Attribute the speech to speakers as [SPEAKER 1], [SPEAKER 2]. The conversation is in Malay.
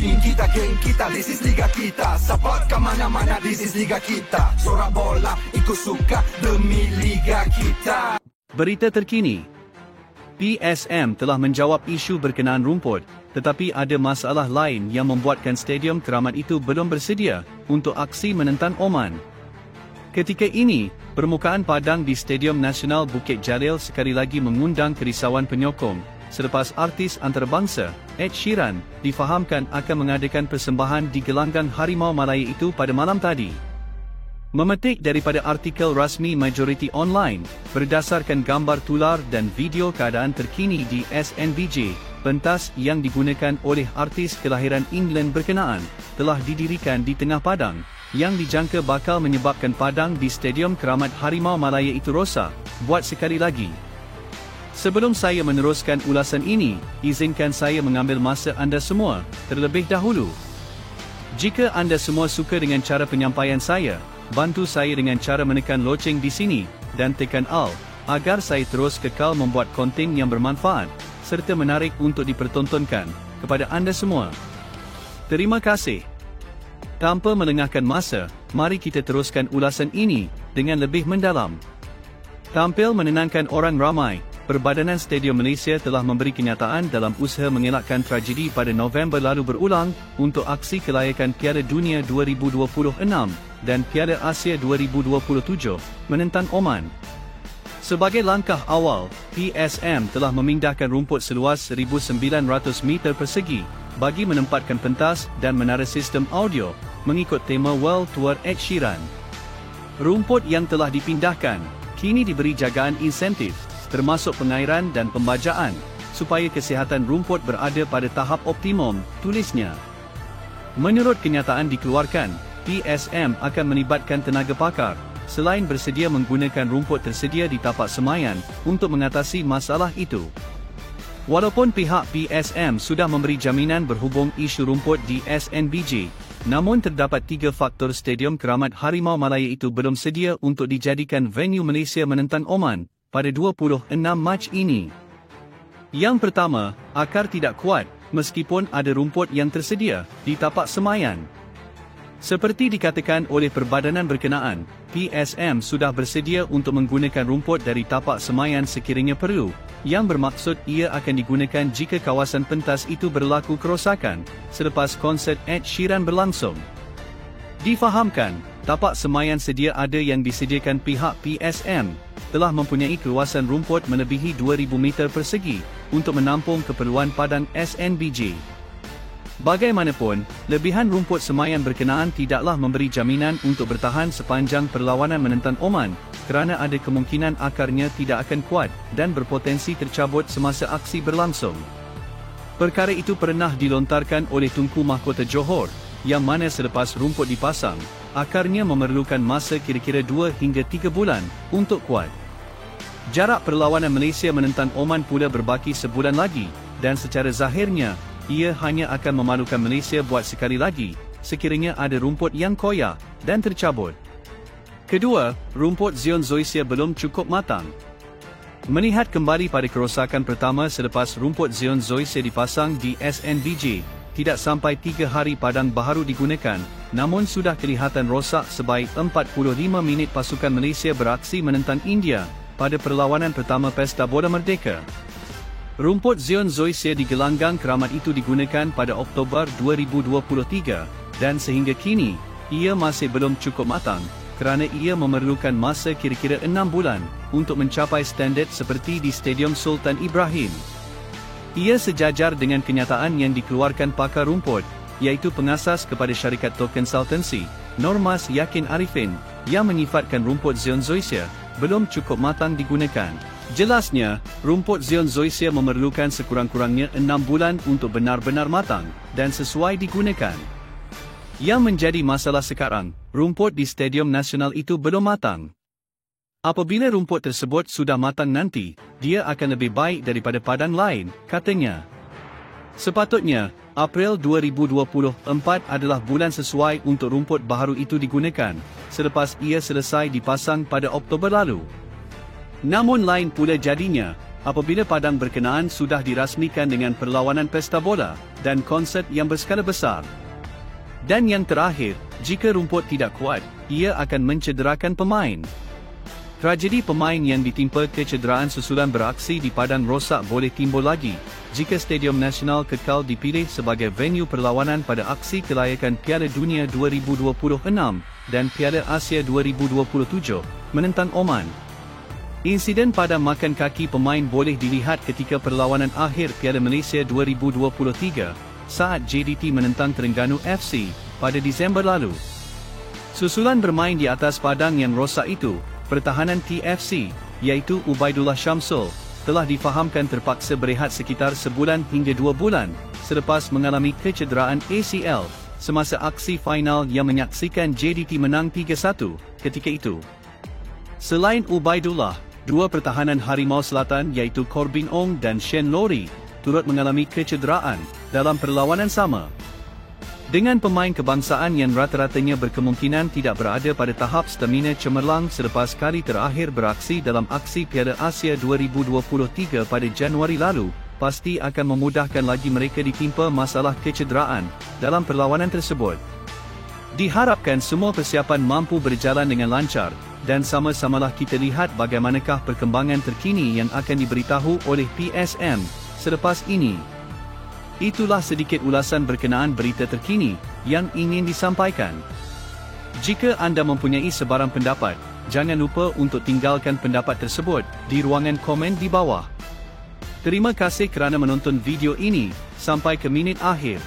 [SPEAKER 1] Team kita, geng kita, this is liga kita. Support ke mana-mana, this is liga kita. Sorak bola, ikut suka demi liga kita.
[SPEAKER 2] Berita terkini. PSM telah menjawab isu berkenaan rumput, tetapi ada masalah lain yang membuatkan Stadium Keramat itu belum bersedia untuk aksi menentang Oman. Ketika ini, permukaan padang di Stadium Nasional Bukit Jalil sekali lagi mengundang kerisauan penyokong selepas artis antarabangsa, Ed Sheeran, difahamkan akan mengadakan persembahan di gelanggang Harimau Malaya itu pada malam tadi. Memetik daripada artikel rasmi Majoriti Online, berdasarkan gambar tular dan video keadaan terkini di SNBJ, pentas yang digunakan oleh artis kelahiran England berkenaan, telah didirikan di tengah padang, yang dijangka bakal menyebabkan padang di Stadium Keramat Harimau Malaya itu rosak, buat sekali lagi. Sebelum saya meneruskan ulasan ini, izinkan saya mengambil masa anda semua, terlebih dahulu. Jika anda semua suka dengan cara penyampaian saya, bantu saya dengan cara menekan loceng di sini, dan tekan all, agar saya terus kekal membuat konten yang bermanfaat, serta menarik untuk dipertontonkan, kepada anda semua. Terima kasih. Tanpa melengahkan masa, mari kita teruskan ulasan ini, dengan lebih mendalam. Tampil menenangkan orang ramai, Perbadanan Stadium Malaysia telah memberi kenyataan dalam usaha mengelakkan tragedi pada November lalu berulang untuk aksi kelayakan Piala Dunia 2026 dan Piala Asia 2027 menentang Oman. Sebagai langkah awal, PSM telah memindahkan rumput seluas 1,900 meter persegi bagi menempatkan pentas dan menara sistem audio mengikut tema World Tour Ed Sheeran. Rumput yang telah dipindahkan kini diberi jagaan insentif, termasuk pengairan dan pembajaan, supaya kesihatan rumput berada pada tahap optimum, tulisnya. Menurut kenyataan dikeluarkan, PSM akan melibatkan tenaga pakar, selain bersedia menggunakan rumput tersedia di tapak semayan untuk mengatasi masalah itu. Walaupun pihak PSM sudah memberi jaminan berhubung isu rumput di SNBJ, namun terdapat 3 faktor Stadium Keramat Harimau Malaya itu belum sedia untuk dijadikan venue Malaysia menentang Oman pada 26 Mac ini. Yang pertama, akar tidak kuat, meskipun ada rumput yang tersedia di tapak semayan. Seperti dikatakan oleh perbadanan berkenaan, PSM sudah bersedia untuk menggunakan rumput dari tapak semayan sekiranya perlu, yang bermaksud ia akan digunakan jika kawasan pentas itu berlaku kerosakan, selepas konsert Ed Sheeran berlangsung. Difahamkan, tapak semayan sedia ada yang disediakan pihak PSM, telah mempunyai keluasan rumput melebihi 2,000 meter persegi untuk menampung keperluan padang SNBJ. Bagaimanapun, lebihan rumput semayan berkenaan tidaklah memberi jaminan untuk bertahan sepanjang perlawanan menentang Oman, kerana ada kemungkinan akarnya tidak akan kuat dan berpotensi tercabut semasa aksi berlangsung. Perkara itu pernah dilontarkan oleh Tunku Mahkota Johor, yang mana selepas rumput dipasang, akarnya memerlukan masa kira-kira 2 hingga 3 bulan untuk kuat. Jarak perlawanan Malaysia menentang Oman pula berbaki sebulan lagi, dan secara zahirnya, ia hanya akan memalukan Malaysia buat sekali lagi, sekiranya ada rumput yang koyak dan tercabut. Kedua, rumput Zion Zoysia belum cukup matang. Melihat kembali pada kerosakan pertama selepas rumput Zion Zoysia dipasang di SNBJ, tidak sampai 3 hari padang baharu digunakan, namun sudah kelihatan rosak sebaik 45 minit pasukan Malaysia beraksi menentang India pada perlawanan pertama Pesta Bola Merdeka. Rumput Zion Zoysia di gelanggang keramat itu digunakan pada Oktober 2023, dan sehingga kini, ia masih belum cukup matang, kerana ia memerlukan masa kira-kira 6 bulan untuk mencapai standard seperti di Stadium Sultan Ibrahim. Ia sejajar dengan kenyataan yang dikeluarkan pakar rumput, iaitu pengasas kepada syarikat consultancy, Normas Yakin Arifin, yang menyifatkan rumput Zion Zoysia belum cukup matang digunakan. Jelasnya, rumput Zion Zoysia memerlukan sekurang-kurangnya 6 bulan untuk benar-benar matang dan sesuai digunakan. Yang menjadi masalah sekarang, rumput di Stadium Nasional itu belum matang. Apabila rumput tersebut sudah matang nanti, dia akan lebih baik daripada padang lain, katanya. Sepatutnya, April 2024 adalah bulan sesuai untuk rumput baharu itu digunakan, selepas ia selesai dipasang pada Oktober lalu. Namun lain pula jadinya, apabila padang berkenaan sudah dirasmikan dengan perlawanan pesta bola dan konsert yang berskala besar. Dan yang terakhir, jika rumput tidak kuat, ia akan mencederakan pemain. Tragedi pemain yang ditimpa kecederaan susulan beraksi di padang rosak boleh timbul lagi jika Stadium Nasional kekal dipilih sebagai venue perlawanan pada aksi kelayakan Piala Dunia 2026 dan Piala Asia 2027 menentang Oman. Insiden padam makan kaki pemain boleh dilihat ketika perlawanan akhir Piala Malaysia 2023 saat JDT menentang Terengganu FC pada Disember lalu. Susulan bermain di atas padang yang rosak itu, pertahanan TFC, iaitu Ubaidullah Syamsul, telah difahamkan terpaksa berehat sekitar sebulan hingga 2 bulan selepas mengalami kecederaan ACL semasa aksi final yang menyaksikan JDT menang 3-1 ketika itu. Selain Ubaidullah, dua pertahanan Harimau Selatan iaitu Corbin Ong dan Shane Lowry turut mengalami kecederaan dalam perlawanan sama. Dengan pemain kebangsaan yang rata-ratanya berkemungkinan tidak berada pada tahap stamina cemerlang selepas kali terakhir beraksi dalam aksi Piala Asia 2023 pada Januari lalu, pasti akan memudahkan lagi mereka ditimpa masalah kecederaan dalam perlawanan tersebut. Diharapkan semua persiapan mampu berjalan dengan lancar dan sama-samalah kita lihat bagaimanakah perkembangan terkini yang akan diberitahu oleh PSM selepas ini. Itulah sedikit ulasan berkenaan berita terkini yang ingin disampaikan. Jika anda mempunyai sebarang pendapat, jangan lupa untuk tinggalkan pendapat tersebut di ruangan komen di bawah. Terima kasih kerana menonton video ini sampai ke minit akhir.